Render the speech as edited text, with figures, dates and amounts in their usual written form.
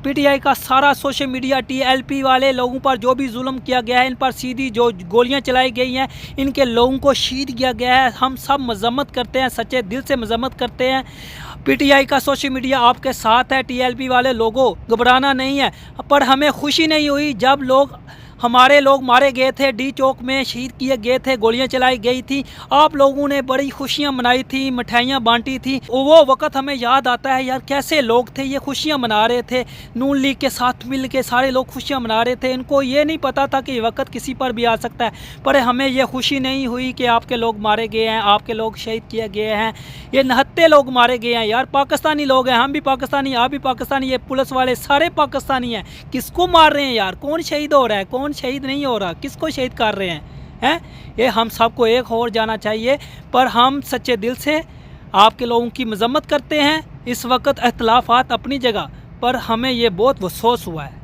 P T I का सारा social media TLP वाले लोगों पर जो भी जुल्म किया गया है, इन पर सीधी जो गोलियां चलाई गई हैं, इनके लोगों को शहीद किया गया है। हम सब मजम्मत करते हैं, सच्चे दिल से मजम्मत करते हैं। PTI का सोशल मीडिया आपके साथ है। TLP वाले लोगों, घबराना नहीं है। पर हमें खुशी नहीं हुई जब हमारे लोग मारे गए थे, डी चौक में शहीद किए गए थे, गोलियां चलाई गई थी। आप लोगों ने बड़ी खुशियां मनाई थी, मिठाइयां बांटी थी। वो वक्त हमें याद आता है यार, कैसे लोग थे ये, खुशियां मना रहे थे, नून लीग के साथ मिल के सारे लोग खुशियां मना रहे थे। इनको ये नहीं पता था कि ये वक्त किसी पर भी आ सकता है। पर हमें ये खुशी नहीं हुई कि आपके लोग मारे गए हैं, आपके लोग शहीद किए गए हैं। ये निहत्थे लोग मारे गए हैं यार, पाकिस्तानी लोग हैं, हम भी पाकिस्तानी, आप भी पाकिस्तानी, ये पुलिस वाले सारे पाकिस्तानी हैं। किसको मार रहे हैं यार? कौन शहीद हो रहा है, कौन शहीद नहीं हो रहा? किसको शहीद कर रहे हैं? ये हम सबको एक और जाना चाहिए। पर हम सच्चे दिल से आपके लोगों की मजम्मत करते हैं। इस वक्त इख्तलाफात अपनी जगह, पर हमें ये बहुत अफसोस हुआ है।